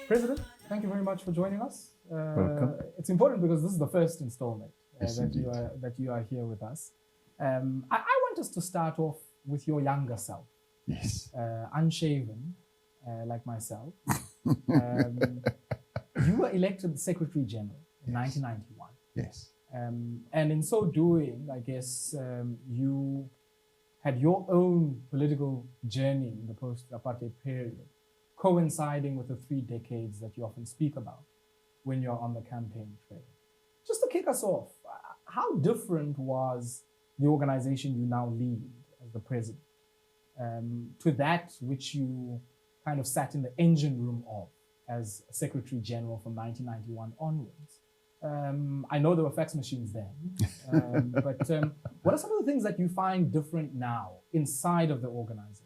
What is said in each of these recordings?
President, thank you very much for joining us. Welcome. It's important because this is the first installment Yes, that you are here with us. I want us to start off with your younger self, Yes. unshaven, like myself. You were elected Secretary General in 1991. Yes. And in so doing, I guess you had your own political journey in the post-apartheid period, coinciding with the 3 decades that you often speak about when you're on the campaign trail. Just to kick us off, how different was the organization you now lead as the president to that which you kind of sat in the engine room of as Secretary General from 1991 onwards? I know there were fax machines then, but what are some of the things that you find different now inside of the organization?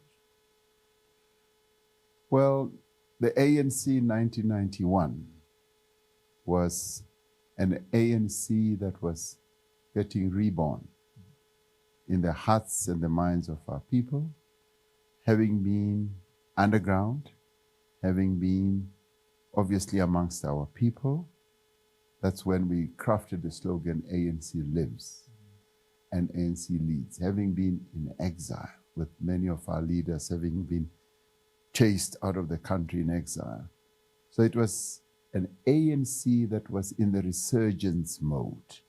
Well, the ANC in 1991 was an ANC that was getting reborn in the hearts and the minds of our people, having been underground, having been obviously amongst our people. That's when we crafted the slogan, ANC lives and ANC leads, having been in exile with many of our leaders having been chased out of the country in exile. So it was an ANC that was in the resurgence mode.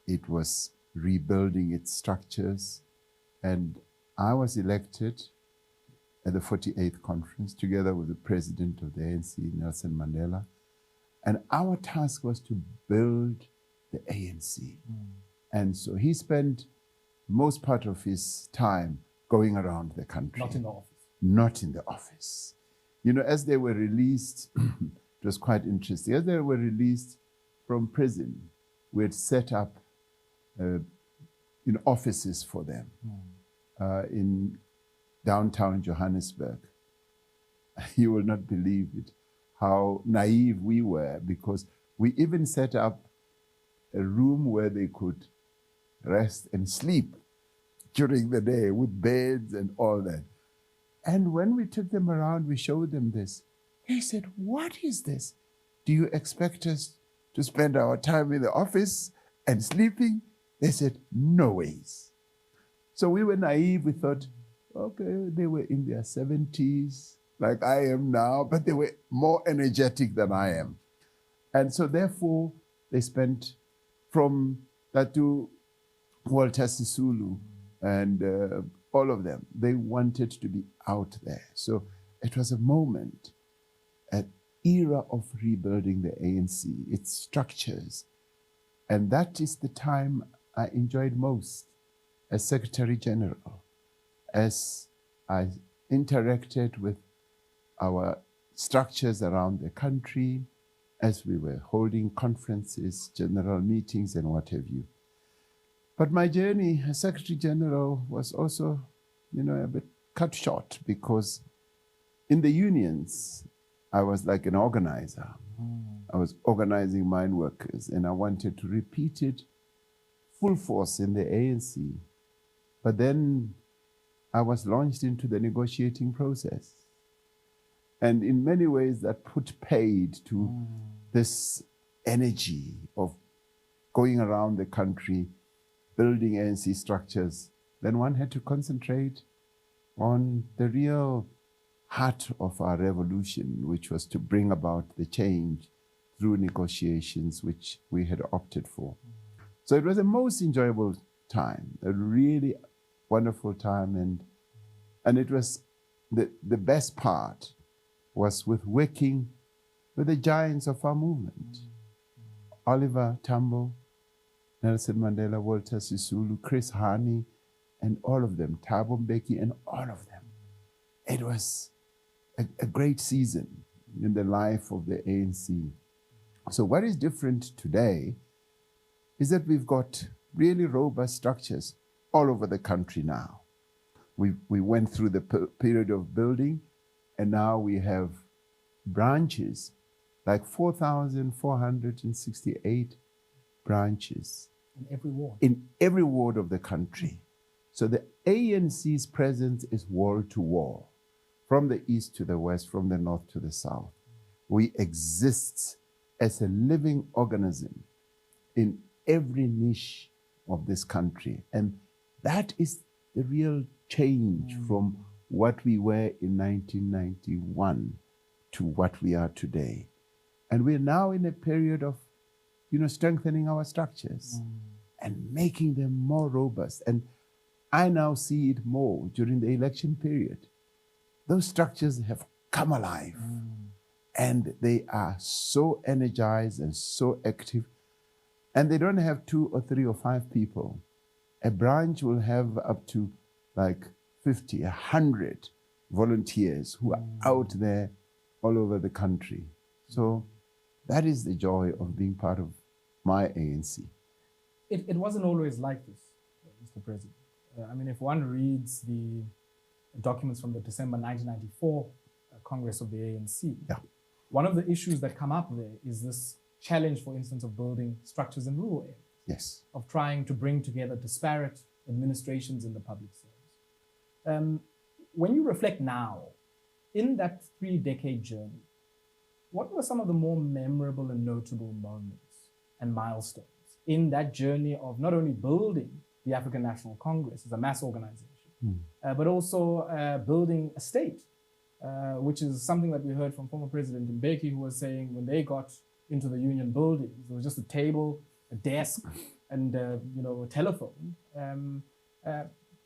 It was rebuilding its structures. And I was elected at the 48th conference together with the president of the ANC, Nelson Mandela. And our task was to build the ANC. And so he spent most part of his time going around the country. Not in the office. Not in the office. You know, as they were released, it was quite interesting. As they were released from prison, we had set up offices for them in downtown Johannesburg. You will not believe it, how naive we were, because we even set up a room where they could rest and sleep during the day with beds and all that. And when we took them around, we showed them this. They said, "What is this? Do you expect us to spend our time in the office and sleeping?" They said, "No ways." So we were naive. We thought, okay, they were in their 70s, like I am now, but they were more energetic than I am. And so therefore, they spent from Tatu, Walter Sisulu, and all of them, they wanted to be out there. So it was a moment, an era of rebuilding the ANC, its structures. And that is the time I enjoyed most as Secretary General, as I interacted with our structures around the country, as we were holding conferences, general meetings, and what have you. But my journey as Secretary General was also, a bit cut short, because in the unions, I was like an organizer. I was organizing mine workers, and I wanted to repeat it full force in the ANC. But then I was launched into the negotiating process. And in many ways, that put paid to this energy of going around the country, building ANC structures. Then one had to concentrate on the real heart of our revolution, which was to bring about the change through negotiations, which we had opted for. So it was a most enjoyable time, a really wonderful time. And it was the best part was with working with the giants of our movement. Oliver Tambo, Nelson Mandela, Walter Sisulu, Chris Hani, and all of them, Thabo Mbeki, and all of them. It was a great season in the life of the ANC. So what is different today is that we've got really robust structures all over the country now. We went through the period of building, and now we have branches, like 4,468 branches. In every ward? In every ward of the country. So the ANC's presence is wall to wall, from the east to the west, from the north to the south. We exist as a living organism in every niche of this country. And that is the real change from what we were in 1991 to what we are today. And we're now in a period of, strengthening our structures and making them more robust. And I now see it more during the election period. Those structures have come alive and they are so energized and so active. And they don't have 2 or 3 or 5 people. A branch will have up to like 50, 100 volunteers who are out there all over the country. So that is the joy of being part of my ANC. It wasn't always like this, Mr. President. I mean, if one reads the documents from the December 1994 Congress of the ANC, one of the issues that come up there is this challenge, for instance, of building structures in rural areas. Yes. Of trying to bring together disparate administrations in the public service. When you reflect now, in that 3-decade journey, what were some of the more memorable and notable moments and milestones in that journey of not only building the African National Congress as a mass organization, but also building a state, which is something that we heard from former President Mbeki, who was saying when they got into the union buildings, there was just a table, a desk, and a telephone.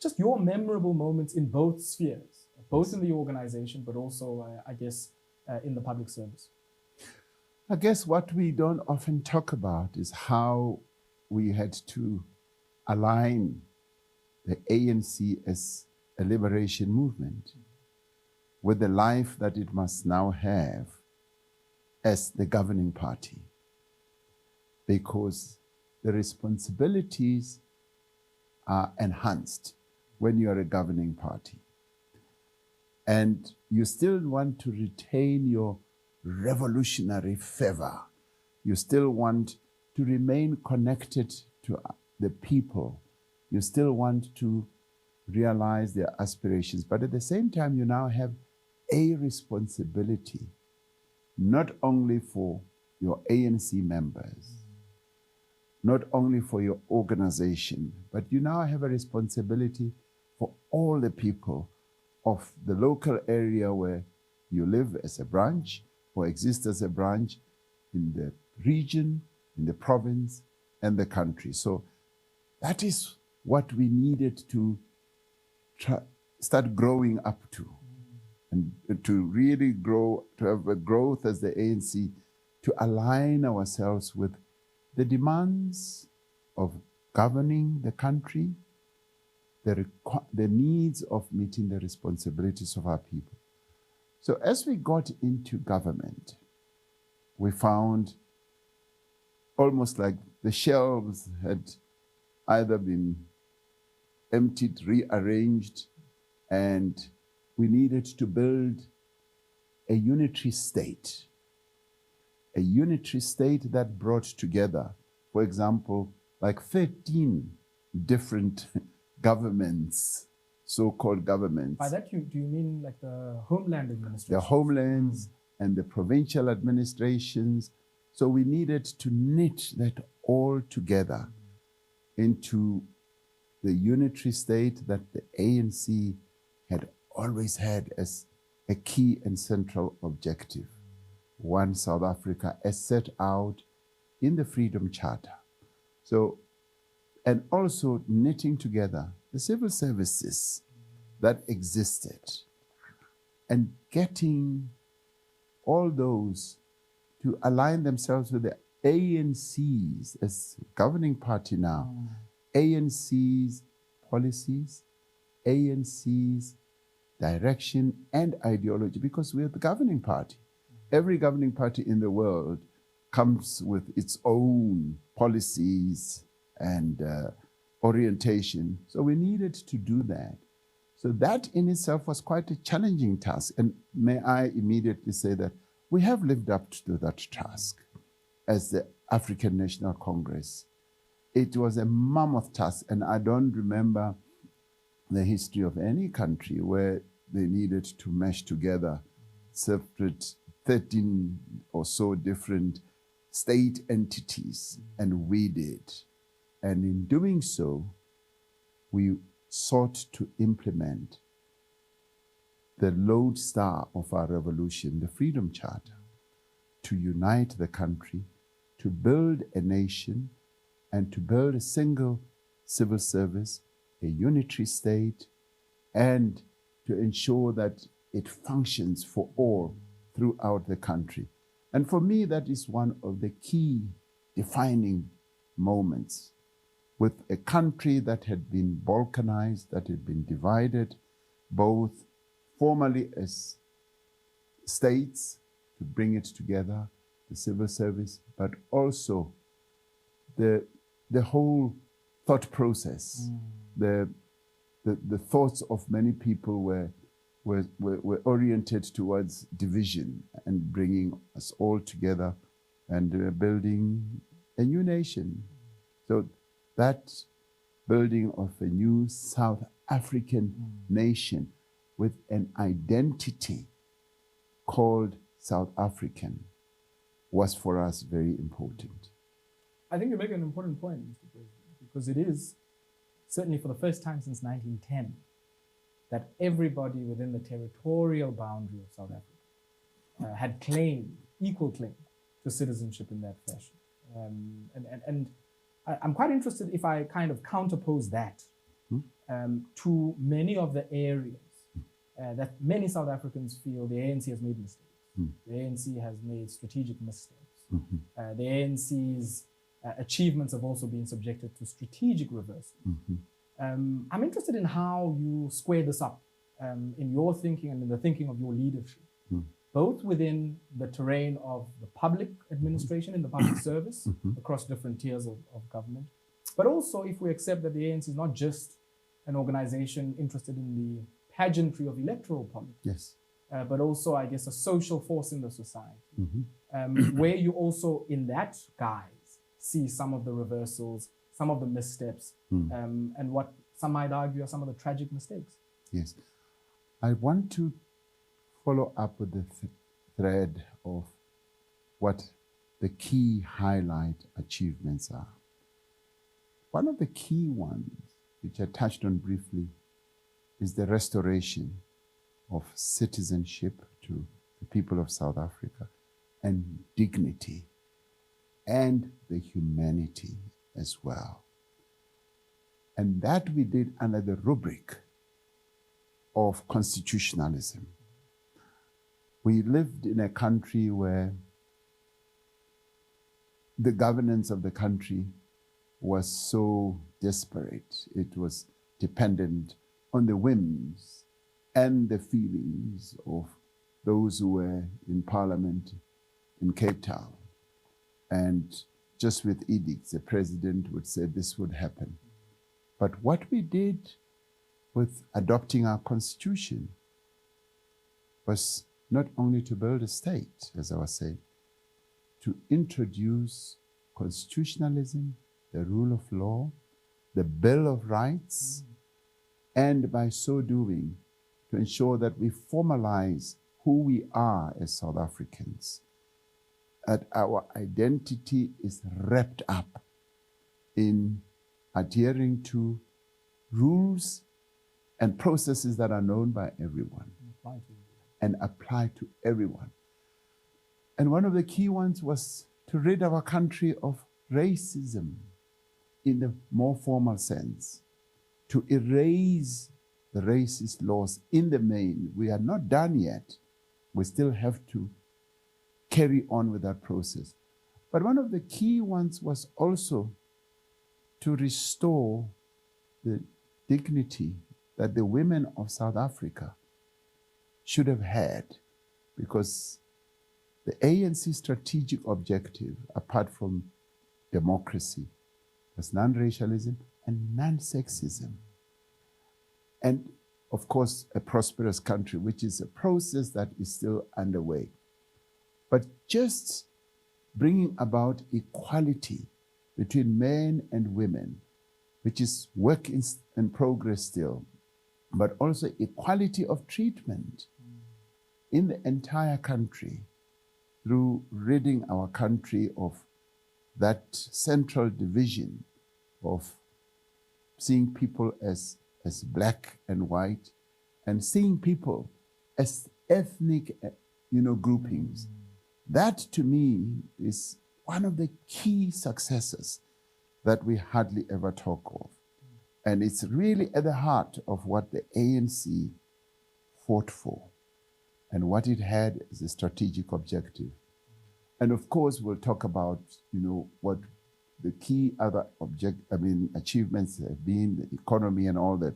Just your memorable moments in both spheres, both in the organization, but also, I guess, in the public service. I guess what we don't often talk about is how we had to align the ANC as a liberation movement with the life that it must now have as the governing party, because the responsibilities are enhanced when you are a governing party. And you still want to retain your revolutionary fervor. You still want to remain connected to the people. You still want to realize their aspirations. But at the same time, you now have a responsibility, not only for your ANC members, not only for your organization, but you now have a responsibility for all the people of the local area where you live as a branch or exist as a branch in the region, in the province, and the country. So that is what we needed to start growing up to, and to really grow, to have a growth as the ANC, to align ourselves with the demands of governing the country, the needs of meeting the responsibilities of our people. So as we got into government, we found almost like the shelves had either been emptied, rearranged, and we needed to build a unitary state that brought together, for example, like 13 different governments, so-called governments. By that, do you mean like the homeland administration? The homelands and the provincial administrations. So we needed to knit that all together into the unitary state that the ANC had always had as a key and central objective. One South Africa, as set out in the Freedom Charter. So, and also knitting together the civil services that existed and getting all those to align themselves with the ANC's as governing party now, ANC's policies, ANC's direction and ideology, because we're the governing party. Every governing party in the world comes with its own policies and orientation. So we needed to do that. So that in itself was quite a challenging task. And may I immediately say that we have lived up to that task as the African National Congress. It was a mammoth task, and I don't remember the history of any country where they needed to mesh together separate 13 or so different state entities, and we did. And in doing so, we sought to implement the lodestar of our revolution, the Freedom Charter, to unite the country, to build a nation, and to build a single civil service, a unitary state, and to ensure that it functions for all throughout the country. And for me, that is one of the key defining moments. With a country that had been balkanized, that had been divided, both formally as states to bring it together, the civil service, but also the whole thought process, the thoughts of many people were oriented towards division and bringing us all together and building a new nation. So that building of a new South African nation with an identity called South African was for us very important. I think you make an important point, Mr. President, because it is certainly for the first time since 1910 that everybody within the territorial boundary of South Africa had equal claim to citizenship in that fashion. And I'm quite interested if I kind of counterpose that to many of the areas that many South Africans feel the ANC has made mistakes. The ANC has made strategic missteps. The ANC's achievements have also been subjected to strategic reversal. I'm interested in how you square this up in your thinking and in the thinking of your leadership, both within the terrain of the public administration and the public service across different tiers of government, but also if we accept that the ANC is not just an organization interested in the pageantry of electoral politics, but also, I guess, a social force in the society, where you also, in that guise, see some of the reversals, some of the missteps, and what some might argue are some of the tragic mistakes. Yes. I want to follow up with the thread of what the key highlight achievements are. One of the key ones, which I touched on briefly, is the restoration of citizenship to the people of South Africa and dignity and the humanity as well. And that we did under the rubric of constitutionalism. We lived in a country where the governance of the country was so disparate. It was dependent on the whims and the feelings of those who were in Parliament in Cape Town. And just with edicts, the president would say this would happen. But what we did with adopting our constitution was not only to build a state, as I was saying, to introduce constitutionalism, the rule of law, the Bill of Rights, and by so doing, to ensure that we formalize who we are as South Africans, that our identity is wrapped up in adhering to rules and processes that are known by everyone and apply to everyone. And one of the key ones was to rid our country of racism in the more formal sense, to erase the racist laws in the main. We are not done yet. We still have to carry on with that process. But one of the key ones was also to restore the dignity that the women of South Africa should have had, because the ANC strategic objective, apart from democracy, was non-racialism and non-sexism. And of course, a prosperous country, which is a process that is still underway. But just bringing about equality between men and women, which is work in progress still, but also equality of treatment in the entire country, through ridding our country of that central division of seeing people as black and white, and seeing people as ethnic, groupings. That, to me, is one of the key successes that we hardly ever talk of. And it's really at the heart of what the ANC fought for and what it had as a strategic objective. And of course, we'll talk about, what the key other achievements have been, the economy and all that.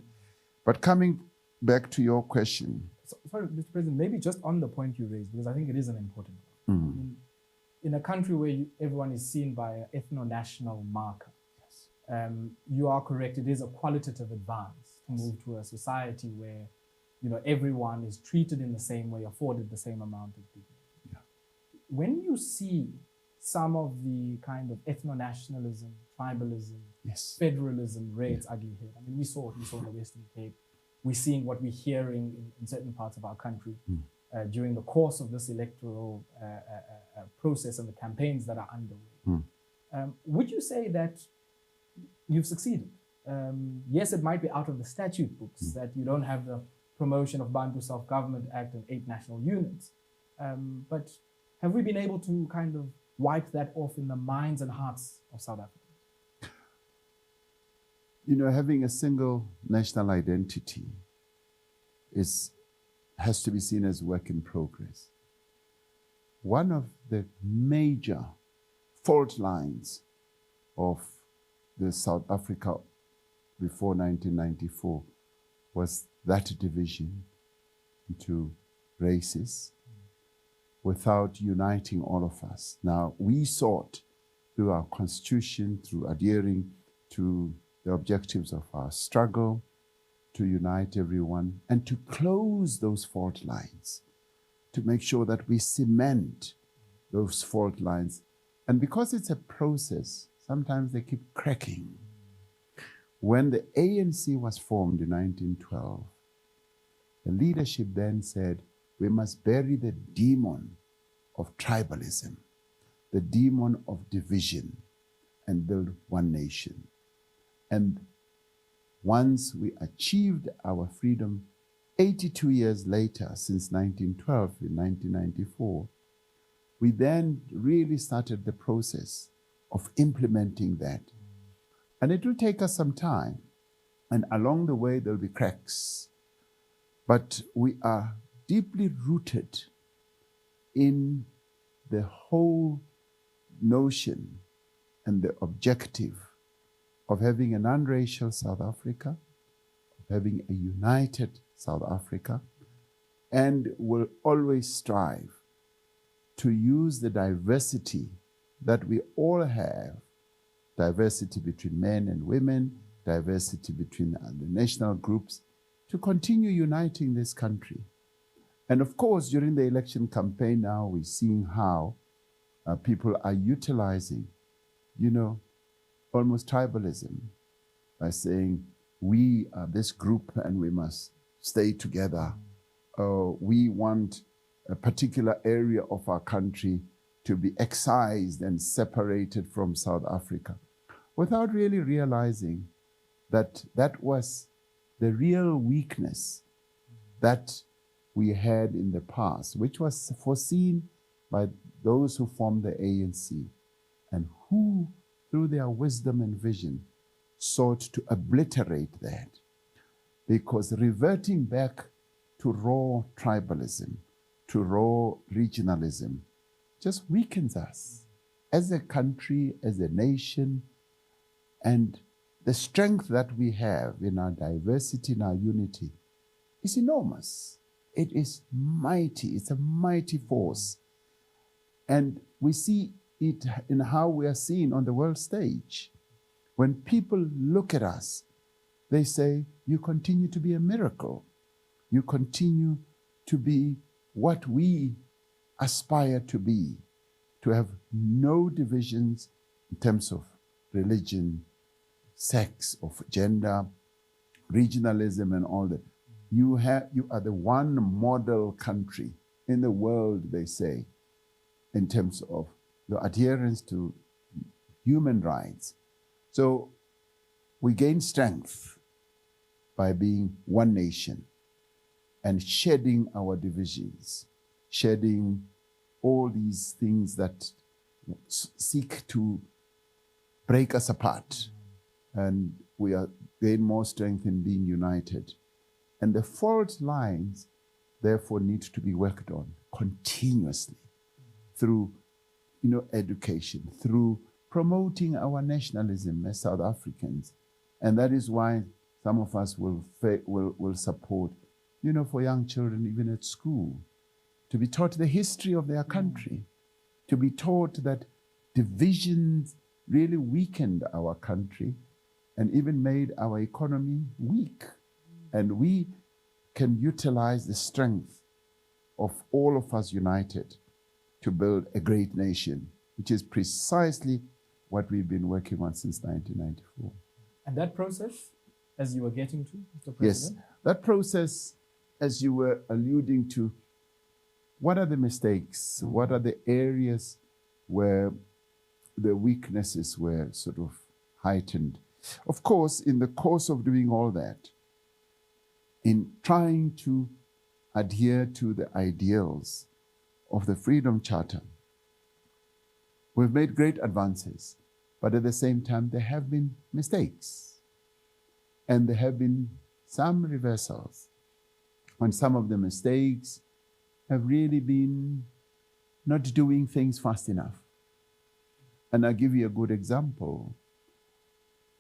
But coming back to your question. Sorry, Mr. President, maybe just on the point you raised, because I think it is an important one. In a country where everyone is seen by an ethno-national marker, you are correct, it is a qualitative advance to move to a society where everyone is treated in the same way, afforded the same amount of dignity. Yeah. When you see some of the kind of ethno-nationalism, tribalism, federalism rear its ugly head. I mean, we saw it in the Western Cape. We're seeing what we're hearing in certain parts of our country during the course of this electoral process and the campaigns that are underway. Would you say that you've succeeded? Yes, it might be out of the statute books that you don't have the promotion of Bantu Self-Government Act and 8 national units. But have we been able to kind of wipe that off in the minds and hearts of South Africans? Having a single national identity has to be seen as work in progress. One of the major fault lines of the South Africa before 1994 was that division into races without uniting all of us. Now, we sought through our constitution, through adhering to the objectives of our struggle, to unite everyone and to close those fault lines, to make sure that we cement those fault lines. And because it's a process, sometimes they keep cracking. When the ANC was formed in 1912, the leadership then said, we must bury the demon of tribalism, the demon of division, and build one nation. And once we achieved our freedom, 82 years later, since 1912, in 1994, we then really started the process of implementing that. And it will take us some time. And along the way, there'll be cracks. But we are deeply rooted in the whole notion and the objective of having an unracial South Africa, of having a united South Africa, and will always strive to use the diversity that we all have, diversity between men and women, diversity between the national groups, to continue uniting this country. And of course, during the election campaign now, we're seeing how people are utilizing, almost tribalism by saying, we are this group and we must stay together. We want a particular area of our country to be excised and separated from South Africa, without really realizing that that was the real weakness that we had in the past, which was foreseen by those who formed the ANC and who, through their wisdom and vision, sought to obliterate that. Because reverting back to raw tribalism, to raw regionalism, just weakens us as a country, as a nation, and the strength that we have in our diversity and our unity is enormous. It is mighty. It's a mighty force. And we see it in how we are seen on the world stage. When people look at us, they say, you continue to be a miracle. You continue to be what we aspire to be, to have no divisions in terms of religion, sex, of gender, regionalism and all that. You are the one model country in the world, they say, in terms of the adherence to human rights. So we gain strength by being one nation and shedding our divisions, shedding all these things that seek to break us apart. And we gain more strength in being united. And the fault lines, therefore, need to be worked on continuously through, education, through promoting our nationalism as South Africans. And that is why some of us will support, for young children, even at school, to be taught the history of their country, to be taught that divisions really weakened our country and even made our economy weak. And we can utilize the strength of all of us united to build a great nation, which is precisely what we've been working on since 1994. And that process, as you were getting to, Mr. President? Yes, that process, as you were alluding to, what are the mistakes? What are the areas where the weaknesses were sort of heightened? Of course, in the course of doing all that, in trying to adhere to the ideals of the Freedom Charter, we've made great advances, but at the same time, there have been mistakes. And there have been some reversals. And some of the mistakes have really been not doing things fast enough. And I'll give you a good example.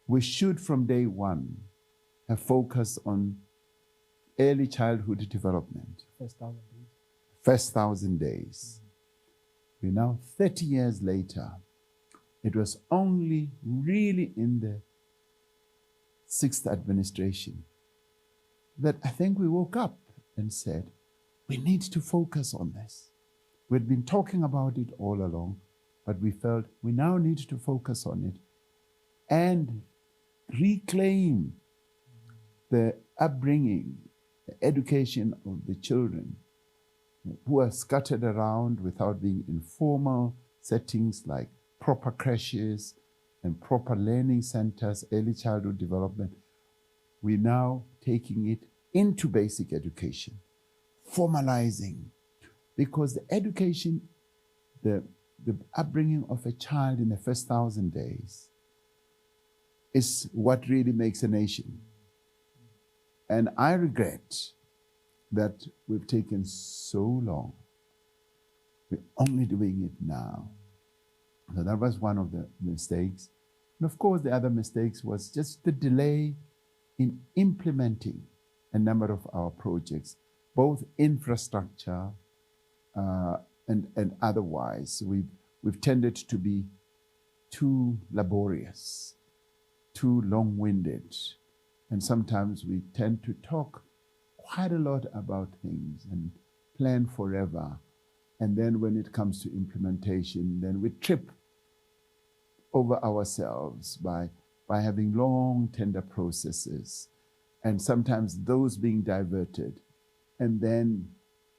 We should, from day one, have focused on early childhood development. First 1,000 days. We're now 30 years later. It was only really in the 6th administration that I think we woke up and said, we need to focus on this. We'd been talking about it all along, but we felt we now need to focus on it and reclaim the upbringing, the education of the children who are scattered around without being in formal settings like proper creches and proper learning centers, early childhood development. We're now taking it into basic education, formalizing, because the education, the upbringing of a child in the first 1,000 days is what really makes a nation. And I regret that we've taken so long. We're only doing it now. So that was one of the mistakes. And of course, the other mistakes was just the delay in implementing a number of our projects, both infrastructure and otherwise. We've tended to be too laborious, too long-winded, and sometimes we tend to talk quite a lot about things and plan forever. And then when it comes to implementation, then we trip over ourselves by having long tender processes, and sometimes those being diverted. And then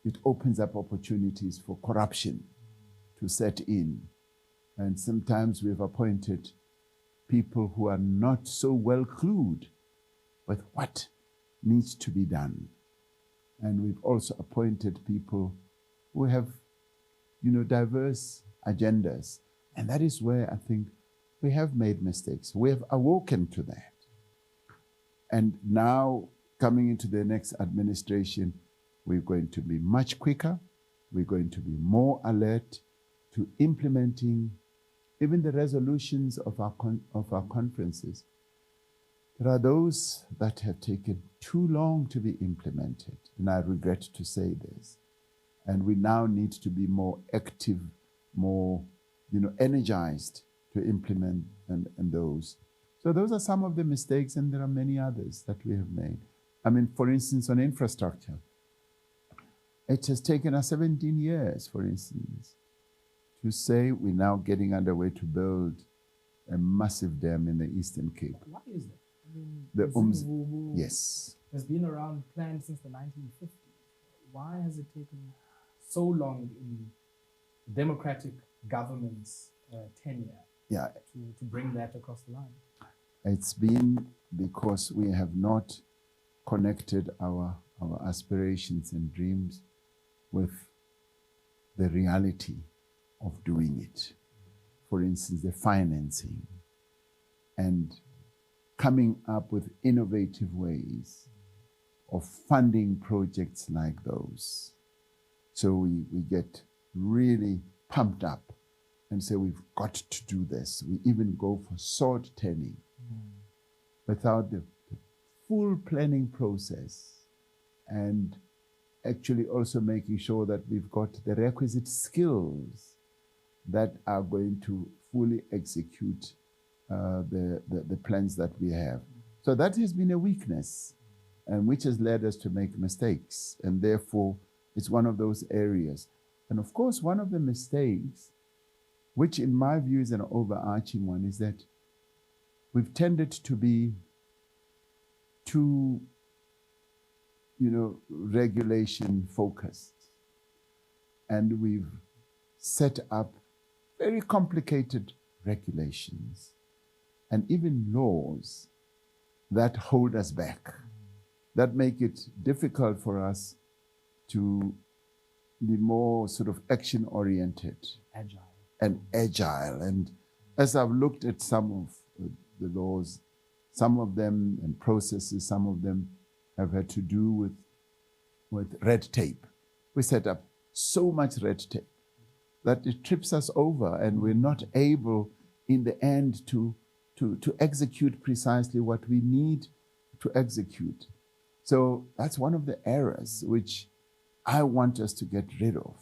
it opens up opportunities for corruption to set in. And sometimes we've appointed people who are not so well clued with what needs to be done. And we've also appointed people who have, diverse agendas. And that is where I think we have made mistakes. We have awoken to that. And now, coming into the next administration, we're going to be much quicker. We're going to be more alert to implementing even the resolutions of our conferences. There are those that have taken too long to be implemented, and I regret to say this. And we now need to be more active, more, energized to implement and those. So those are some of the mistakes, and there are many others that we have made. I mean, for instance, on infrastructure, it has taken us 17 years, for instance, to say we're now getting underway to build a massive dam in the Eastern Cape. Why is that? I mean, The yes. Has been around planned since the 1950s. Why has it taken so long in democratic government's tenure Yeah, to bring that across the line? it's been because we have not connected our aspirations and dreams with the reality of doing it. For instance, the financing and coming up with innovative ways of funding projects like those. So we get really pumped up and say, we've got to do this. We even go for sword turning without the full planning process, and actually also making sure that we've got the requisite skills that are going to fully execute the plans that we have. So that has been a weakness, and which has led us to make mistakes. And therefore, it's one of those areas. And of course, one of the mistakes, which in my view is an overarching one, is that we've tended to be too, regulation focused. And we've set up very complicated regulations and even laws that hold us back, that make it difficult for us to be more sort of action-oriented. Agile. And as I've looked at some of the laws, some of them and processes, some of them have had to do with red tape. We set up so much red tape that it trips us over, and we're not able in the end to execute precisely what we need to execute. So that's one of the errors which I want us to get rid of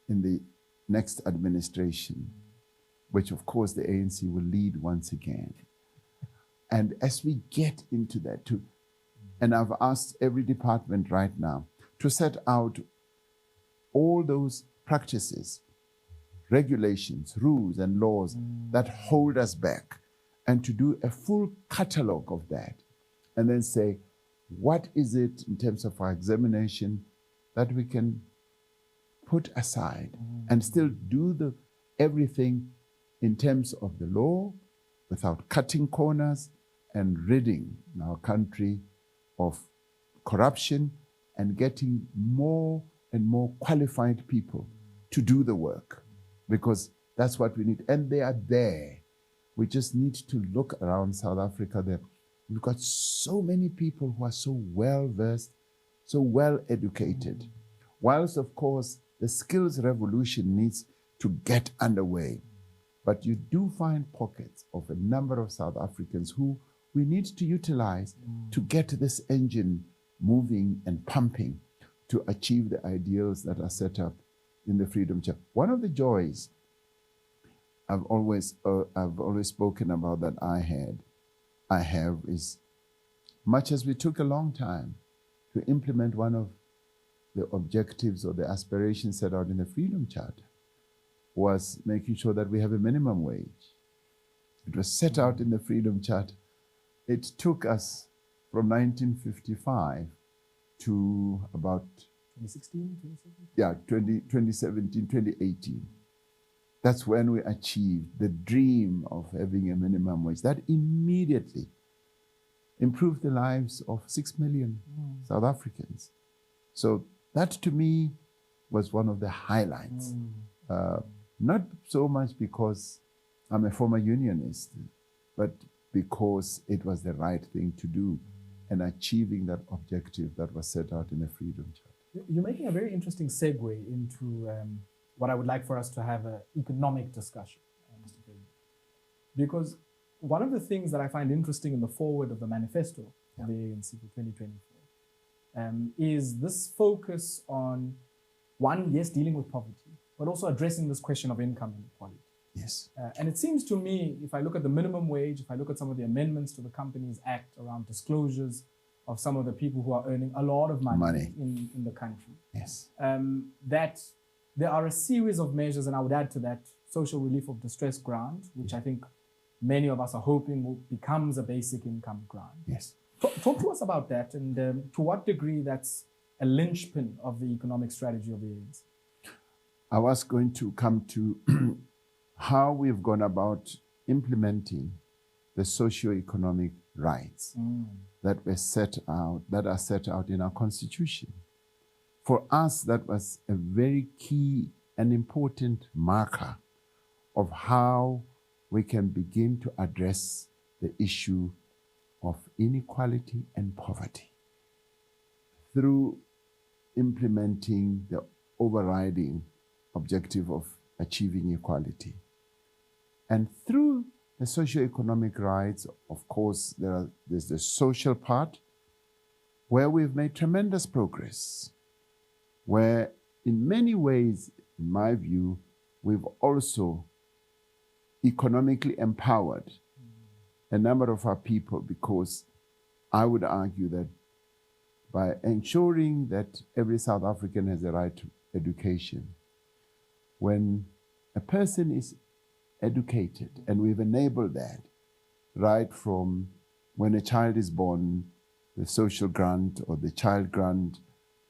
in the next administration, which of course the ANC will lead once again. And as we get into that, and I've asked every department right now to set out all those practices, regulations, rules, and laws that hold us back, and to do a full catalog of that, and then say, what is it in terms of our examination that we can put aside and still do everything in terms of the law without cutting corners and ridding our country of corruption and getting more and more qualified people to do the work, because that's what we need. And they are there. We just need to look around South Africa there. We've got so many people who are so well-versed, so well-educated. Whilst, of course, the skills revolution needs to get underway. But you do find pockets of a number of South Africans who we need to utilize to get this engine moving and pumping to achieve the ideals that are set up in the Freedom Charter. One of the joys I've always spoken about that I have is, much as we took a long time to implement one of the objectives or the aspirations set out in the Freedom Charter, was making sure that we have a minimum wage. It was set out in the Freedom Charter. It took us from 1955 to about 2017, 2018. That's when we achieved the dream of having a minimum wage. That immediately improved the lives of 6 million South Africans. So that to me was one of the highlights. Not so much because I'm a former unionist, but because it was the right thing to do and achieving that objective that was set out in the Freedom Charter. You're making a very interesting segue into what I would like for us to have an economic discussion, Mr. President. Because one of the things that I find interesting in the forward of the manifesto of the ANC for 2024 is this focus on, one, yes, dealing with poverty, but also addressing this question of income inequality. Yes. And it seems to me, if I look at the minimum wage, if I look at some of the amendments to the Companies Act around disclosures of some of the people who are earning a lot of money. In the country, yes, that there are a series of measures, and I would add to that social relief of distress grant, which I think many of us are hoping becomes a basic income grant. Yes. Talk to us about that, and to what degree that's a linchpin of the economic strategy of the ANC. I was going to come to how we've gone about implementing the socio-economic rights that were that are set out in our Constitution. For us, that was a very key and important marker of how we can begin to address the issue of inequality and poverty through implementing the overriding objective of achieving equality. And through the socio-economic rights, of course, there's the social part where we've made tremendous progress, where in many ways, in my view, we've also economically empowered a number of our people, because I would argue that by ensuring that every South African has a right to education, when a person is educated, and we've enabled that right from when a child is born, the social grant or the child grant,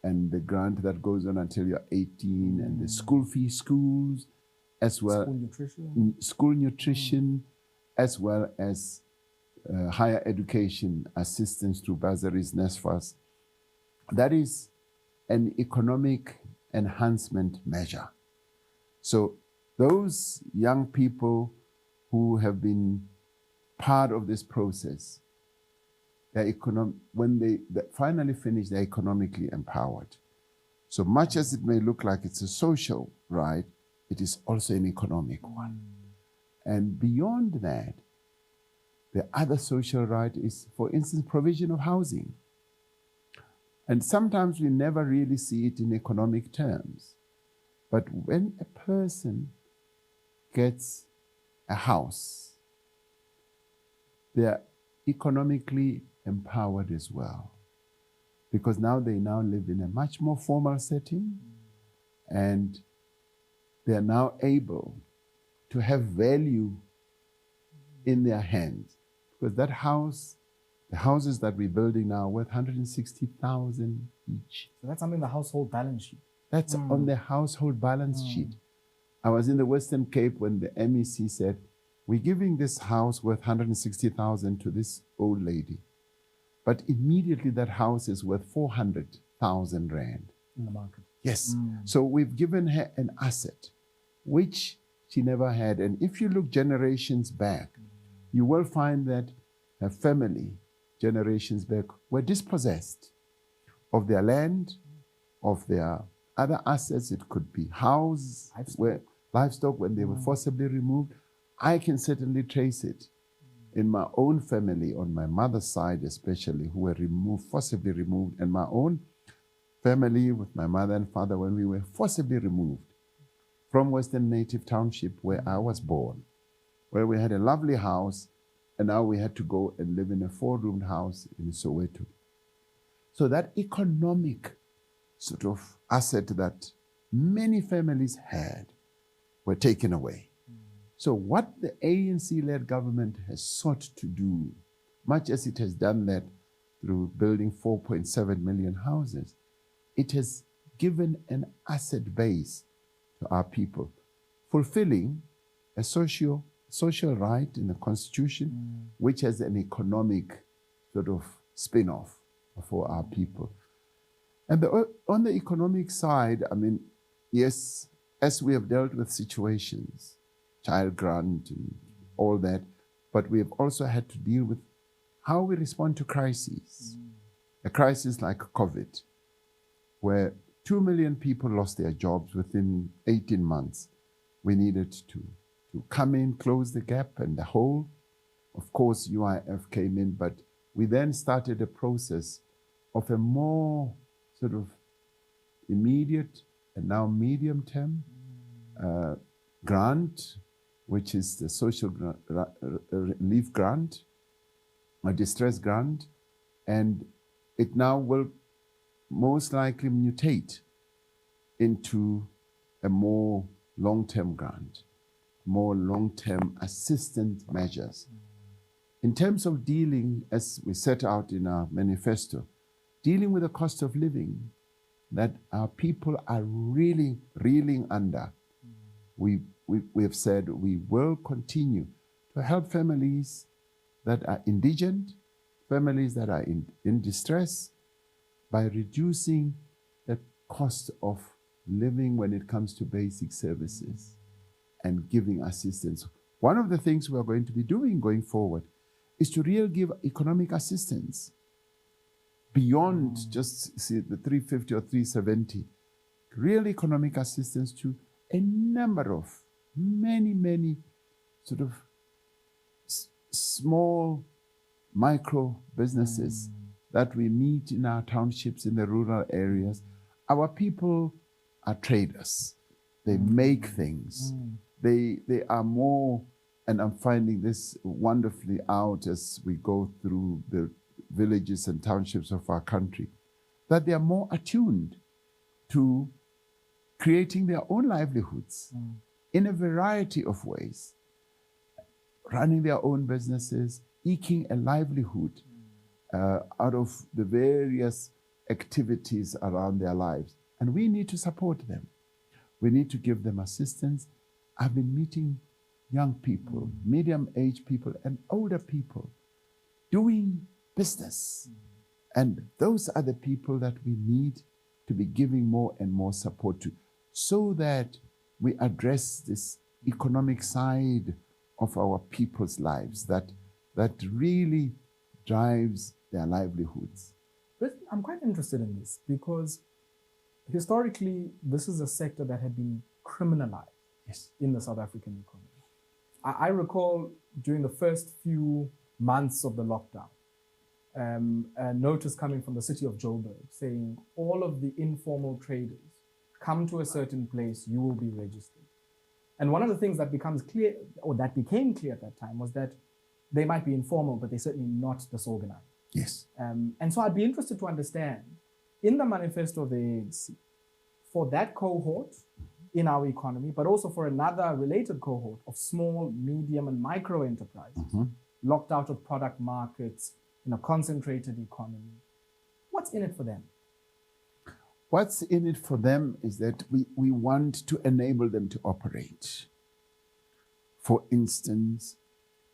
and the grant that goes on until you're 18, and the school fee schools, as well, school nutrition, as well as higher education assistance through bursaries, NSFAS. That is an economic enhancement measure. So those young people who have been part of this process, when they finally finish, they're economically empowered. So much as it may look like it's a social right, it is also an economic one. And beyond that, the other social right is, for instance, provision of housing. And sometimes we never really see it in economic terms. But when a person gets a house, they are economically empowered as well, because now they now live in a much more formal setting, and they are now able to have value in their hands, because that house, the houses that we're building now, are worth 160,000 each. So that's something the household balance sheet. That's on the household balance sheet. I was in the Western Cape when the MEC said, we're giving this house worth 160,000 to this old lady. But immediately that house is worth 400,000 rand. In the market. Yes. So we've given her an asset, which she never had. And if you look generations back, you will find that her family, generations back, were dispossessed of their land, of their other assets. It could be house, livestock when they were forcibly removed. I can certainly trace it in my own family, on my mother's side especially, who were forcibly removed, and my own family with my mother and father when we were forcibly removed from Western Native Township, where I was born, where we had a lovely house, and now we had to go and live in a 4-roomed house in Soweto. So that economic sort of asset that many families had were taken away. So what the ANC-led government has sought to do, much as it has done that through building 4.7 million houses, it has given an asset base to our people, fulfilling a social right in the Constitution, which has an economic sort of spin-off for our people. And on the economic side, I mean, yes, as we have dealt with situations, child grant and all that, but we have also had to deal with how we respond to crises. A crisis like COVID, where 2 million people lost their jobs within 18 months. We needed to come in, close the gap and the hole. Of course, UIF came in, but we then started a process of a more sort of immediate and now medium-term grant, which is the social relief grant, a distress grant, and it now will most likely mutate into a more long-term grant, more long-term assistance measures. In terms of dealing, as we set out in our manifesto, dealing with the cost of living that our people are really reeling under, we have said we will continue to help families that are indigent, families that are in distress, by reducing the cost of living when it comes to basic services and giving assistance. One of the things we are going to be doing going forward is to really give economic assistance beyond just the 350 or 370, real economic assistance to a number of many sort of small micro businesses that we meet in our townships, in the rural areas. Our people are traders. They make things. They are more, and I'm finding this wonderfully out as we go through the villages and townships of our country, that they are more attuned to creating their own livelihoods in a variety of ways, running their own businesses, eking a livelihood out of the various activities around their lives. And we need to support them. We need to give them assistance. I've been meeting young people, medium-aged people, and older people doing business. And those are the people that we need to be giving more and more support to, so that we address this economic side of our people's lives that really drives their livelihoods. But I'm quite interested in this because historically, this is a sector that had been criminalized in the South African economy. I recall during the first few months of the lockdown, a notice coming from the city of Joburg saying all of the informal traders come to a certain place, you will be registered. And one of the things that becomes clear, or that became clear at that time, was that they might be informal, but they're certainly not disorganized. Yes. And so I'd be interested to understand, in the manifesto of the ANC, for that cohort in our economy, but also for another related cohort of small, medium, and micro enterprises, locked out of product markets in a concentrated economy, what's in it for them? What's in it for them is that we want to enable them to operate. For instance,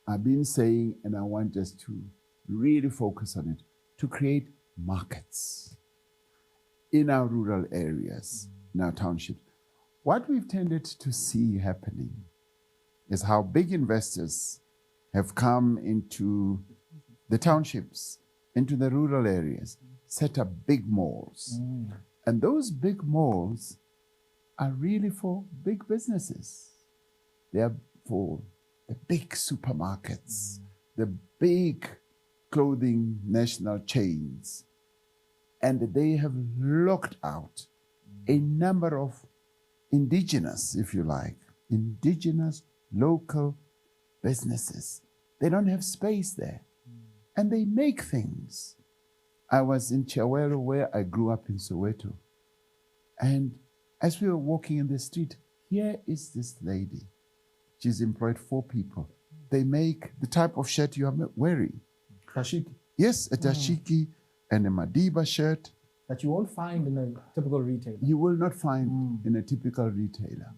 I've been saying, and I want us to really focus on it, to create markets in our rural areas, in our townships. What we've tended to see happening is how big investors have come into the townships, into the rural areas, set up big malls. And those big malls are really for big businesses. They are for the big supermarkets, the big clothing national chains. And they have locked out a number of indigenous, if you like, indigenous local businesses. They don't have space there. And they make things. I was in Chawelo, where I grew up in Soweto. And as we were walking in the street, here is this lady. She's employed 4 people. They make the type of shirt you are wearing. Dashiki. Yes, a dashiki and a Madiba shirt. That you won't find in a typical retailer. You will not find in a typical retailer.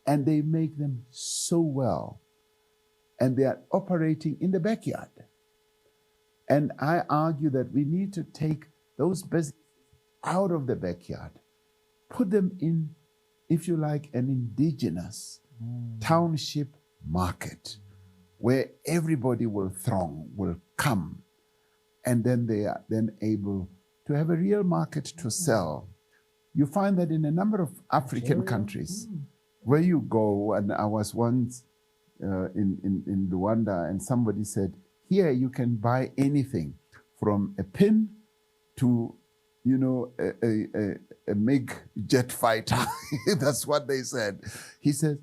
And they make them so well. And they are operating in the backyard. And I argue that we need to take those businesses out of the backyard, put them in, if you like, an indigenous township market where everybody will throng, will come, and then they are then able to have a real market to sell. You find that in a number of African countries where you go, and I was once in Rwanda, and somebody said, here you can buy anything from a pin to, you know, a MiG jet fighter. That's what they said. He says,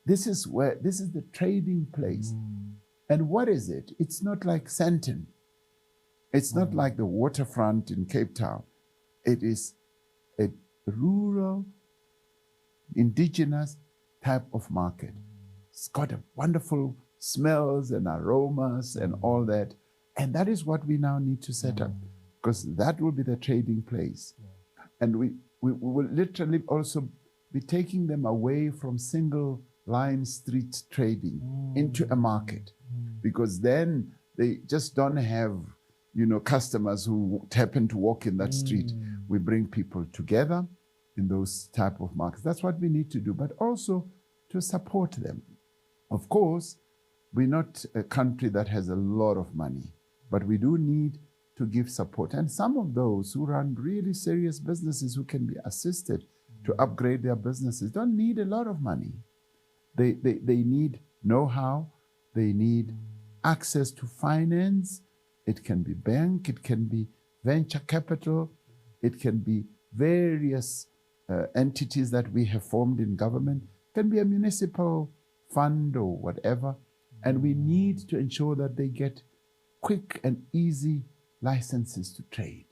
this is the trading place. And what is it? It's not like Sandton. It's not like the waterfront in Cape Town. It is a rural, indigenous type of market. It's got a wonderful smells and aromas and all that. And that is what we now need to set up, because that will be the trading place. And we will literally also be taking them away from single line street trading into a market, because then they just don't have, customers who happen to walk in that street. We bring people together in those type of markets. That's what we need to do, but also to support them. Of course, we're not a country that has a lot of money, but we do need to give support. And some of those who run really serious businesses who can be assisted to upgrade their businesses don't need a lot of money. They need know-how, they need access to finance. It can be bank, it can be venture capital, it can be various entities that we have formed in government, it can be a municipal fund or whatever. And we need to ensure that they get quick and easy licenses to trade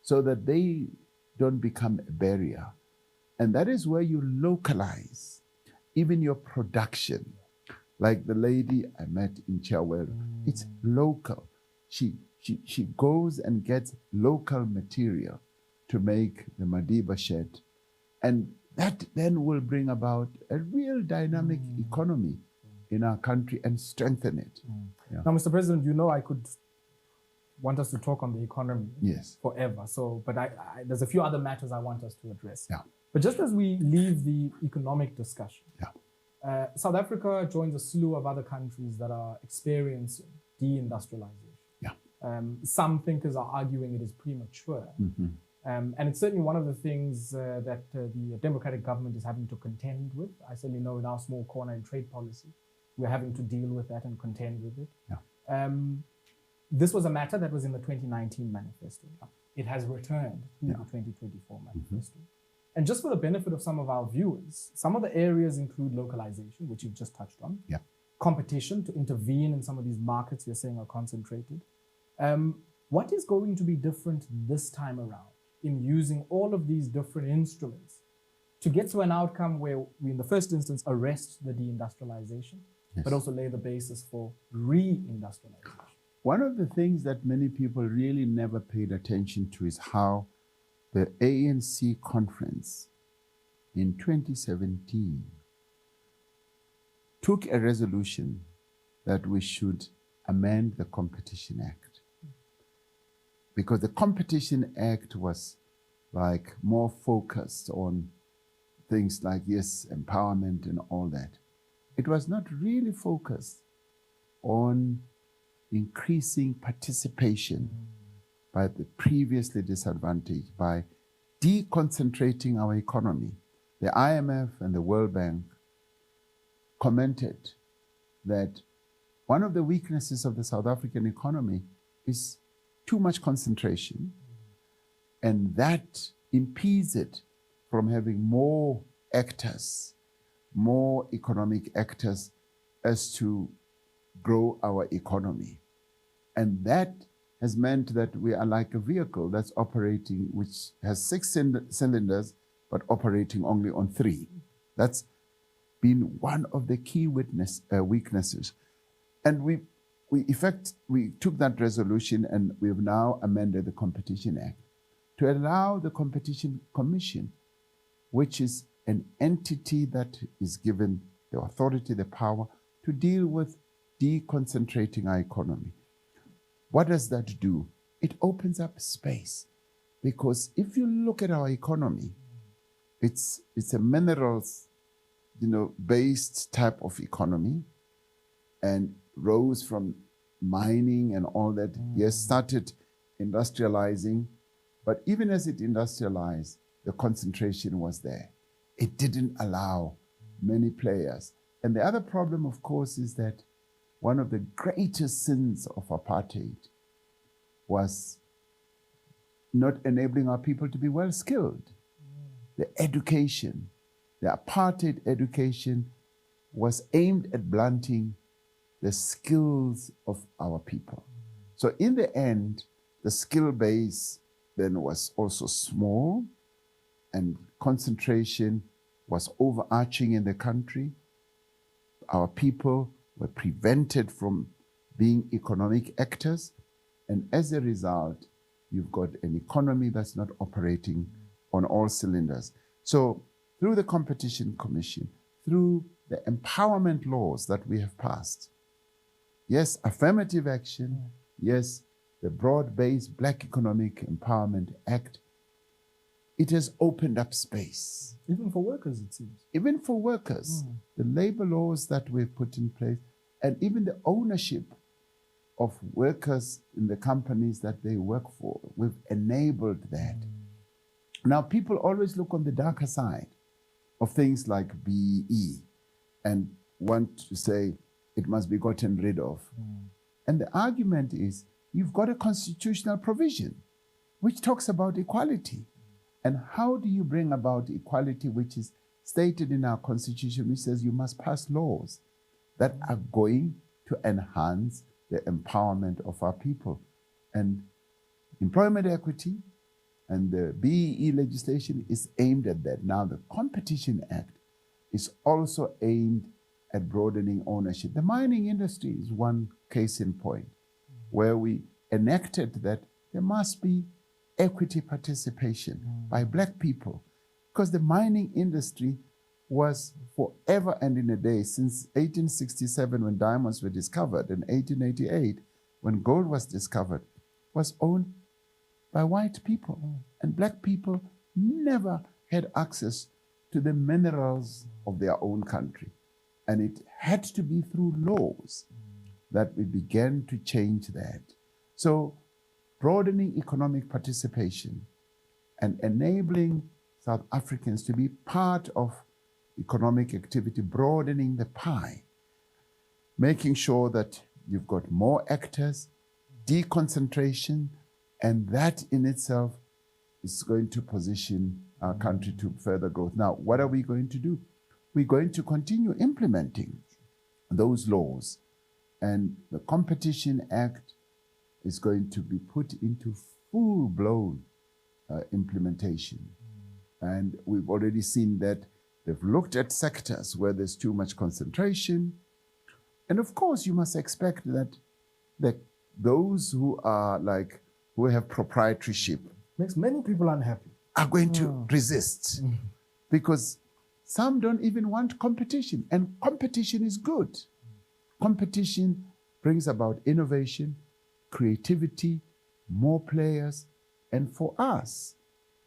so that they don't become a barrier. And that is where you localize even your production. Like the lady I met in Chawero, it's local. She goes and gets local material to make the Madiba shirt. And that then will bring about a real dynamic economy in our country and strengthen it. Yeah. Now, Mr. President, I could want us to talk on the economy forever. So, but there's a few other matters I want us to address. Yeah. But just as we leave the economic discussion, South Africa joins a slew of other countries that are experiencing deindustrialization. Yeah. Some thinkers are arguing it is premature. And it's certainly one of the things that the democratic government is having to contend with. I certainly know in our small corner in trade policy, we're having to deal with that and contend with it. Yeah. This was a matter that was in the 2019 manifesto. It has returned to the 2024 manifesto. And just for the benefit of some of our viewers, some of the areas include localization, which you've just touched on, competition to intervene in some of these markets you're saying are concentrated. What is going to be different this time around in using all of these different instruments to get to an outcome where we, in the first instance, arrest the deindustrialization, but also lay the basis for reindustrialization? One of the things that many people really never paid attention to is how the ANC conference in 2017 took a resolution that we should amend the Competition Act. Because the Competition Act was like more focused on things like, empowerment and all that. It was not really focused on increasing participation by the previously disadvantaged, by deconcentrating our economy. The IMF and the World Bank commented that one of the weaknesses of the South African economy is too much concentration, and that impedes it from having more actors, more economic actors as to grow our economy. And that has meant that we are like a vehicle that's operating, which has 6 cylinders, but operating only on 3. That's been one of the key weaknesses. And we took that resolution and we have now amended the Competition Act to allow the Competition Commission, which is an entity that is given the authority, the power to deal with deconcentrating our economy. What does that do? It opens up space, because if you look at our economy, it's a minerals, based type of economy, and rose from mining and all that. Yes, started industrializing, but even as it industrialized, the concentration was there. It didn't allow many players. And the other problem, of course, is that one of the greatest sins of apartheid was not enabling our people to be well skilled. The education, the apartheid education was aimed at blunting the skills of our people. So in the end, the skill base then was also small, and concentration was overarching in the country. Our people were prevented from being economic actors, and as a result, you've got an economy that's not operating on all cylinders. So through the Competition Commission, through the empowerment laws that we have passed. Yes, affirmative action. Yes, the broad-based Black Economic Empowerment Act. It has opened up space. Even for workers, it seems. Even for workers. The labor laws that we've put in place, and even the ownership of workers in the companies that they work for. We've enabled that. Now, people always look on the darker side of things like BEE and want to say it must be gotten rid of. And the argument is, you've got a constitutional provision which talks about equality. And how do you bring about equality, which is stated in our constitution, which says you must pass laws that are going to enhance the empowerment of our people? And employment equity and the BEE legislation is aimed at that. Now, the Competition Act is also aimed at broadening ownership. The mining industry is one case in point, where we enacted that there must be equity participation by Black people, because the mining industry was forever and in a day, since 1867 when diamonds were discovered and 1888 when gold was discovered, was owned by white people. And Black people never had access to the minerals of their own country. And it had to be through laws that we began to change that. So broadening economic participation and enabling South Africans to be part of economic activity, broadening the pie, making sure that you've got more actors, deconcentration, and that in itself is going to position our country to further growth. Now, what are we going to do? We're going to continue implementing those laws, and the Competition Act is going to be put into full-blown implementation. And we've already seen that they've looked at sectors where there's too much concentration. And of course, you must expect that those who are who have proprietorship makes many people unhappy, are going to resist, because some don't even want competition, and competition is good. Competition brings about innovation, creativity, more players, and for us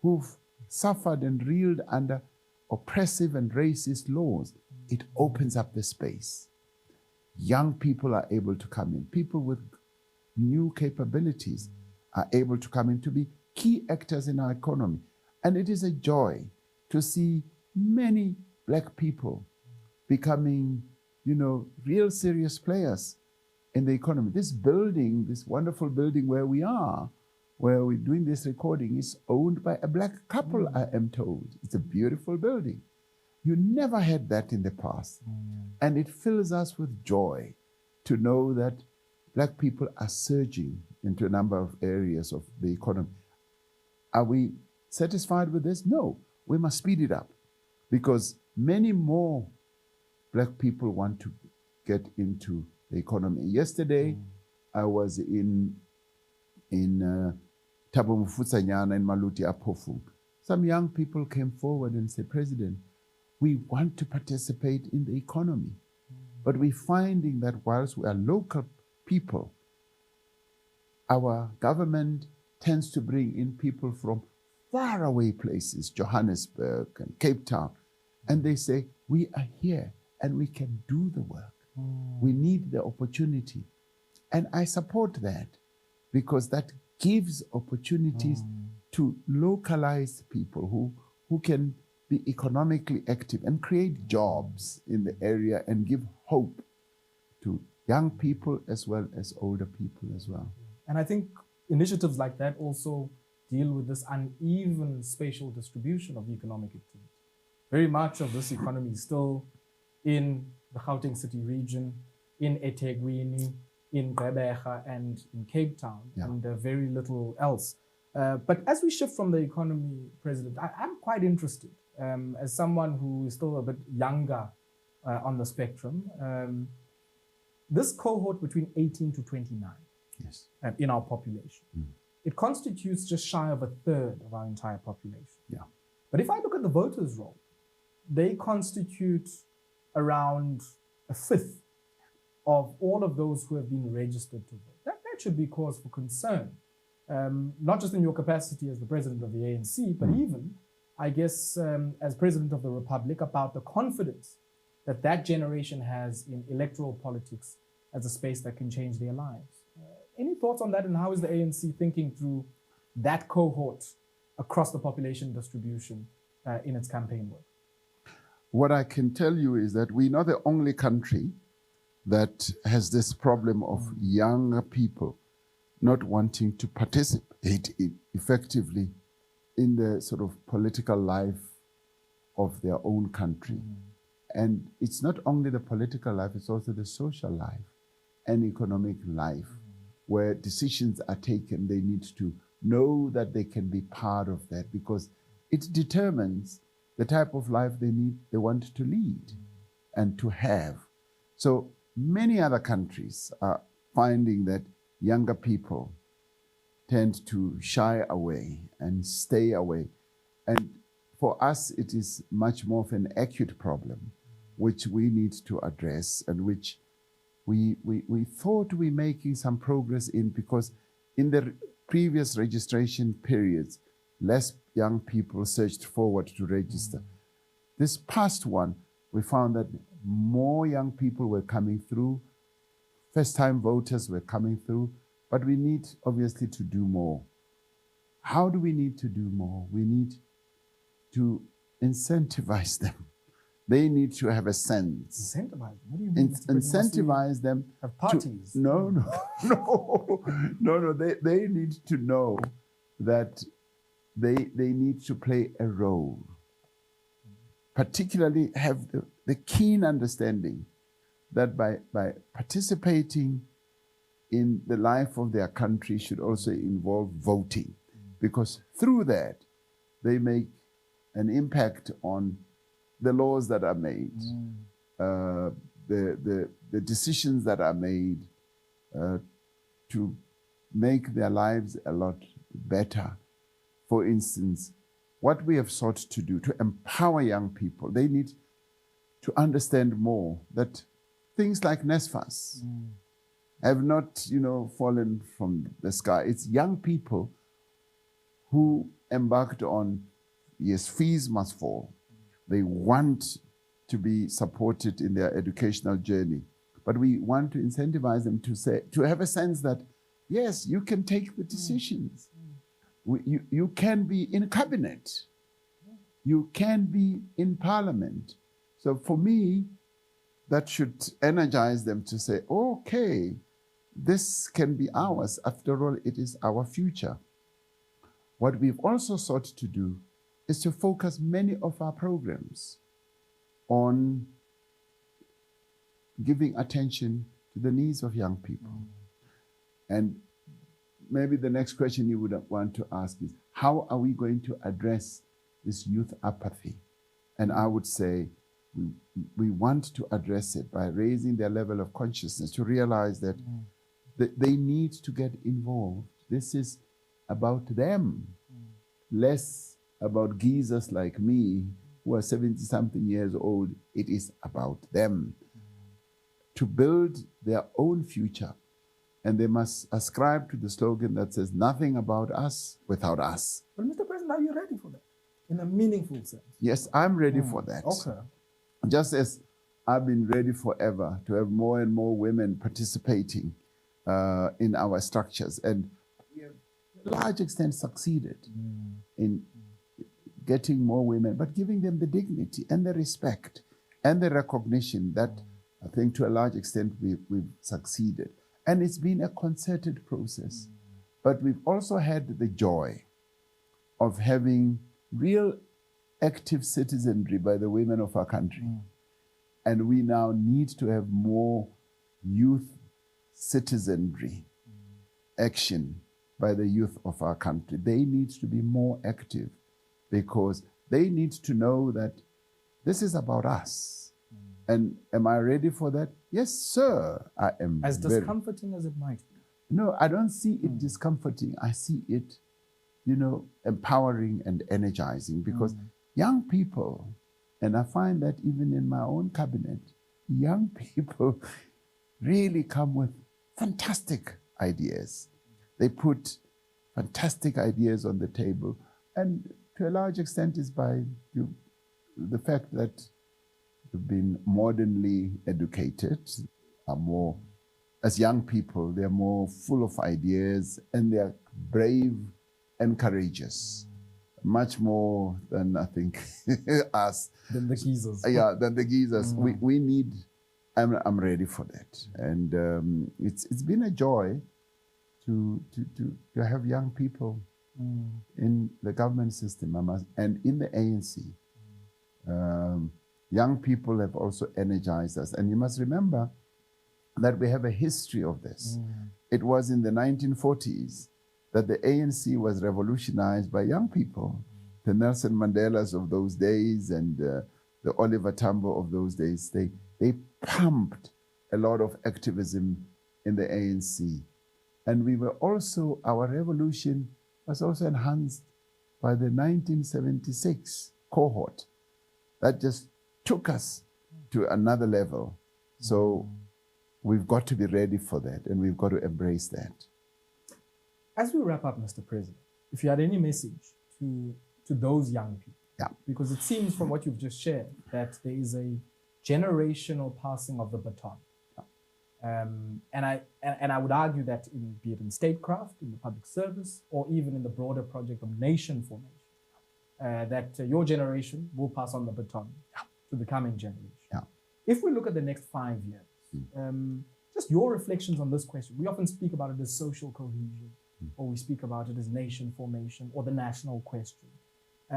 who've suffered and reeled under oppressive and racist laws, it opens up the space. Young people are able to come in. People with new capabilities are able to come in to be key actors in our economy. And it is a joy to see many Black people becoming, real serious players in the economy. This building, this wonderful building where we're doing this recording, is owned by a Black couple, I am told. It's a beautiful building. You never had that in the past. And it fills us with joy to know that Black people are surging into a number of areas of the economy. Are we satisfied with this? No, we must speed it up, because many more Black people want to get into the economy. Yesterday, I was in Thabo Mofutshanyana in Maluti Apofu. Some young people came forward and said, President, we want to participate in the economy, but we're finding that whilst we are local people, our government tends to bring in people from faraway places, Johannesburg and Cape Town, and they say, we are here and we can do the work. We need the opportunity. And I support that, because that gives opportunities to localized people who can be economically active and create jobs in the area and give hope to young people as well as older people as well. And I think initiatives like that also deal with this uneven spatial distribution of economic activity. Very much of this economy is still in the Gauteng City region, in eThekwini, in Gqeberha, and in Cape Town, and very little else. But as we shift from the economy, President, I'm quite interested, as someone who is still a bit younger on the spectrum, this cohort between 18 to 29 in our population, it constitutes just shy of a third of our entire population. But if I look at the voters' roll, they constitute around a fifth of all of those who have been registered to vote. That should be cause for concern, not just in your capacity as the president of the ANC, but even, I guess, as president of the Republic, about the confidence that that generation has in electoral politics as a space that can change their lives. Any thoughts on that, and how is the ANC thinking through that cohort across the population distribution in its campaign work? What I can tell you is that we're not the only country that has this problem of younger people not wanting to participate effectively in the sort of political life of their own country. And it's not only the political life, it's also the social life and economic life where decisions are taken. They need to know that they can be part of that because it determines the type of life they want to lead and to have. So many other countries are finding that younger people tend to shy away and stay away. And for us, it is much more of an acute problem, which we need to address and which we thought we were making some progress in, because in the previous registration periods, less young people surged forward to register. This past one, we found that more young people were coming through, first-time voters were coming through, but we need obviously to do more. How do we need to do more? We need to incentivize them. They need to have a sense. Incentivize them? What do you mean? Incentivize them. Have parties? No. They need to know that they need to play a role. Particularly have the keen understanding that by participating in the life of their country should also involve voting, because through that they make an impact on the laws that are made, the decisions that are made to make their lives a lot better. For instance, what we have sought to do to empower young people, they need to understand more that things like NSFAS have not, fallen from the sky. It's young people who embarked on, yes, fees must fall. They want to be supported in their educational journey. But we want to incentivize them to have a sense that, yes, you can take the decisions. You can be in cabinet. You can be in parliament. So for me, that should energize them to say, okay, this can be ours. After all, it is our future. What we've also sought to do is to focus many of our programs on giving attention to the needs of young people. And maybe the next question you would want to ask is, how are we going to address this youth apathy? And I would say we want to address it by raising their level of consciousness to realize that they need to get involved. This is about them, less about geezers like me who are 70-something years old. It is about them to build their own future. And they must ascribe to the slogan that says, nothing about us without us. But Mr. President, are you ready for that in a meaningful sense? Yes, I'm ready for that. Okay. Just as I've been ready forever to have more and more women participating in our structures. And we have, to a large extent, succeeded in getting more women, but giving them the dignity and the respect and the recognition that I think to a large extent we've succeeded. And it's been a concerted process. But we've also had the joy of having real active citizenry by the women of our country. And we now need to have more youth citizenry action by the youth of our country. They need to be more active because they need to know that this is about us. And am I ready for that? Yes, sir, I am. As discomforting as it might be. No, I don't see it discomforting. I see it, empowering and energizing, because young people And I find that even in my own cabinet, young people really come with fantastic ideas. They put fantastic ideas on the table. And to a large extent is by the fact that they've been modernly educated, are more, as young people, they're more full of ideas and they're brave and courageous. Much more than, I think, us. Than the geezers. Yeah, than the geezers. We need, I'm ready for that. And it's been a joy to have young people in the government system and in the ANC. Young people have also energized us. And you must remember that we have a history of this. It was in the 1940s that the ANC was revolutionized by young people. The Nelson Mandelas of those days and the Oliver Tambo of those days, they pumped a lot of activism in the ANC. And we were also, our revolution was also enhanced by the 1976 cohort. That just took us to another level. So we've got to be ready for that, and we've got to embrace that. As we wrap up, Mr. President, if you had any message to those young people, because it seems from what you've just shared that there is a generational passing of the baton. And I would argue that be it in statecraft, in the public service, or even in the broader project of nation formation, that your generation will pass on the baton to the coming generation. If we look at the next 5 years, just your reflections on this question. We often speak about it as social cohesion, or we speak about it as nation formation, or the national question.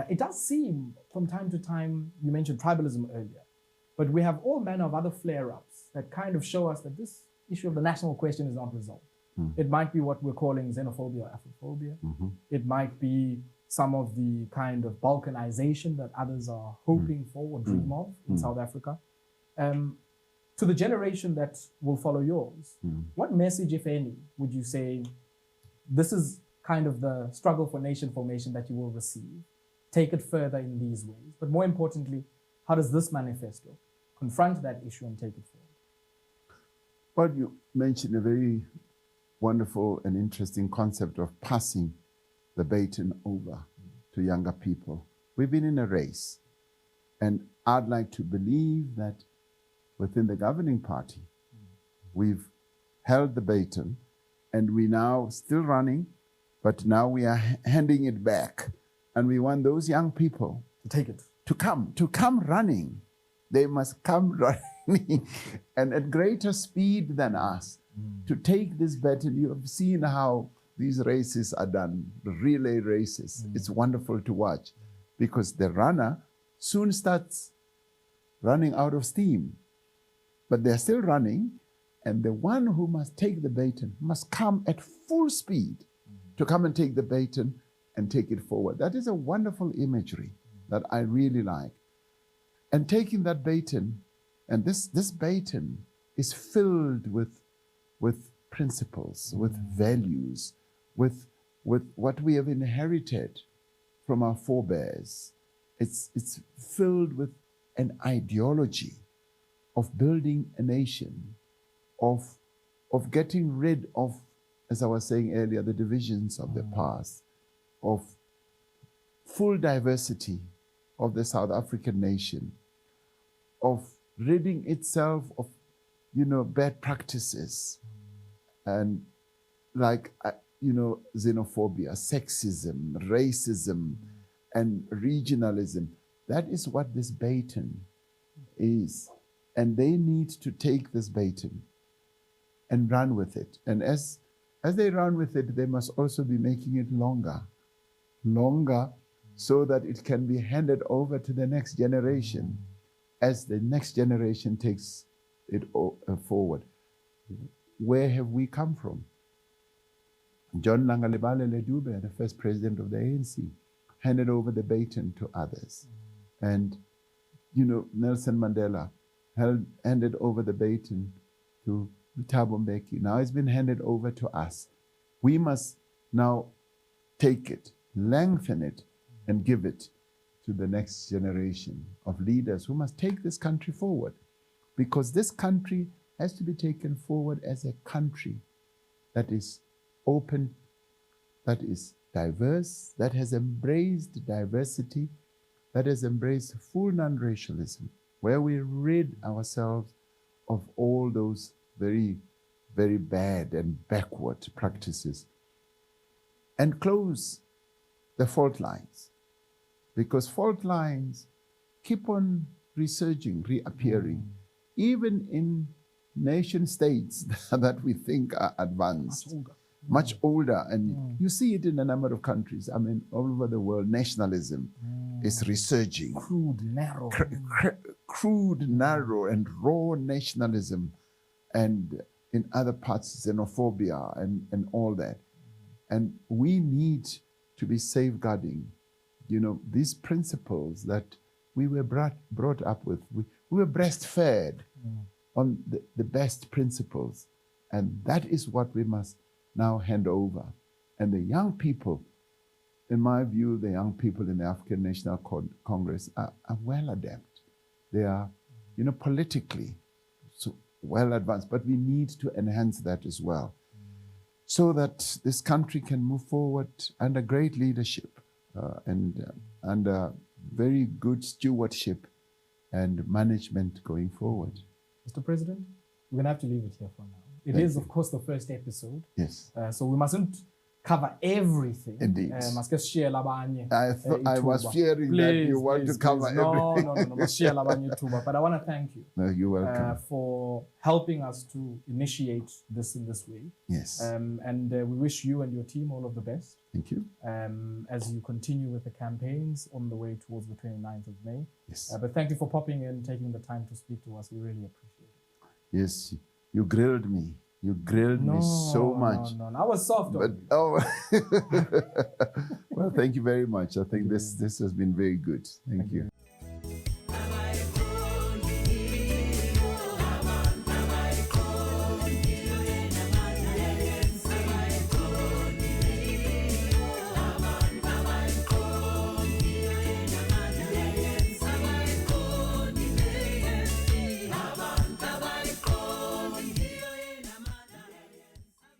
It does seem from time to time, you mentioned tribalism earlier, but we have all manner of other flare-ups that kind of show us that this issue of the national question is not resolved. It might be what we're calling xenophobia or Afrophobia. It might be some of the kind of balkanization that others are hoping for or dream of in South Africa. To the generation that will follow yours, what message, if any, would you say this is kind of the struggle for nation formation that you will receive? Take it further in these ways. But more importantly, how does this manifesto confront that issue and take it forward? Well, you mentioned a very wonderful and interesting concept of passing the baton over to younger people. We've been in a race, and I'd like to believe that within the governing party, we've held the baton, and we now still running, but now we are handing it back. And we want those young people to take it, to come running. They must come running and at greater speed than us to take this baton. You have seen how these races are done, the relay races. It's wonderful to watch because the runner soon starts running out of steam, but they're still running, and the one who must take the baton must come at full speed to come and take the baton and take it forward. That is a wonderful imagery that I really like. And taking that baton, and this baton is filled with principles, with values, with what we have inherited from our forebears. It's filled with an ideology of building a nation, of getting rid of, as I was saying earlier, the divisions of the past, of full diversity of the South African nation, of ridding itself of, bad practices and xenophobia, sexism, racism, and regionalism. That is what this baton is. And they need to take this baton and run with it. And as they run with it, they must also be making it longer, so that it can be handed over to the next generation as the next generation takes it forward. Where have we come from? John Langalibale Dube, the first president of the ANC, handed over the baton to others. And, Nelson Mandela handed over the baton to Thabo Mbeki. Now it's been handed over to us. We must now take it, lengthen it, and give it to the next generation of leaders who must take this country forward, because this country has to be taken forward as a country that is open, that is diverse, that has embraced diversity, that has embraced full non-racialism, where we rid ourselves of all those very, very bad and backward practices and close the fault lines, because fault lines keep on resurging, reappearing, even in nation states that we think are advanced, much older. And you see it in a number of countries. I mean, all over the world, nationalism is resurging. Crude, narrow. Crude, narrow, and raw nationalism, and in other parts, xenophobia and all that. And we need to be safeguarding, you know, these principles that we were brought up with. We were breastfed on the best principles. And that is what we must now hand over. And the young people, in my view, the young people in the African National Congress are well adept. They are, you know, politically so well advanced, but we need to enhance that as well, so that this country can move forward under great leadership and under very good stewardship and management going forward. Mr. President, we're going to have to leave it here for now. It is, of course, the first episode. Yes. So we mustn't cover everything. Indeed. I was fearing that you want to cover everything. No. But I want to thank you. No, you're welcome. For helping us to initiate this in this way. Yes. And we wish you and your team all of the best. Thank you. As you continue with the campaigns on the way towards the 29th of May. Yes. But thank you for popping in, taking the time to speak to us. We really appreciate it. Yes. You grilled me. You grilled me so much. No. I was soft on you. Well, thank you very much. I think this has been very good. Thank you.